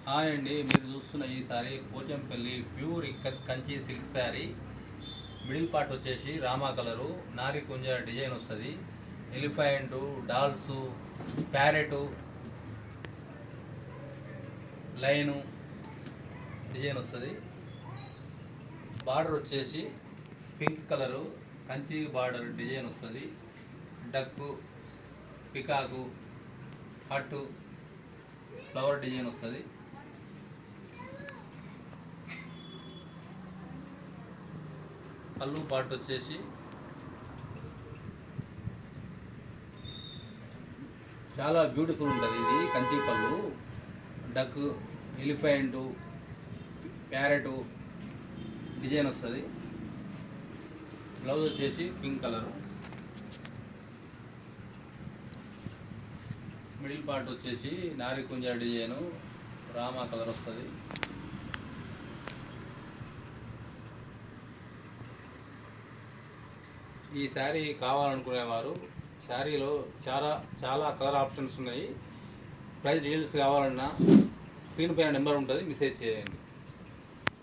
Hi అండి, మీరు చూస్తున్న ఈ sari Pochampally pure ikat Kanchi silk sari. Middle part వచ్చేసి రామా కలరు, నారి కుంజ డిజైన్ వస్తుంది. Elephant, dolls, parrot, line design వస్తుంది. బార్డర్ వచ్చేసి pink colour Kanchi border design వస్తుంది. Duck, peacock, hut, flower design వస్తుంది. పళ్ళు పార్ట్ వచ్చేసి చాలా బ్యూటిఫుల్ ఉంటుంది. ఇది కంచి పళ్ళు, డక్, ఎలిఫెంటు, ప్యారెటు డిజైన్ వస్తుంది. బ్లౌజ్ వచ్చేసి పింక్ కలరు. మిడిల్ పార్ట్ వచ్చేసి నారికుంజ డిజైను, రామా కలర్ వస్తుంది. ఈ శారీ కావాలనుకునేవారు, శారీలో చాలా కలర్ ఆప్షన్స్ ఉన్నాయి. ప్రైస్ డీటెయిల్స్ కావాలన్నా స్క్రీన్ పైన నెంబర్ ఉంటుంది, మెసేజ్ చేయండి.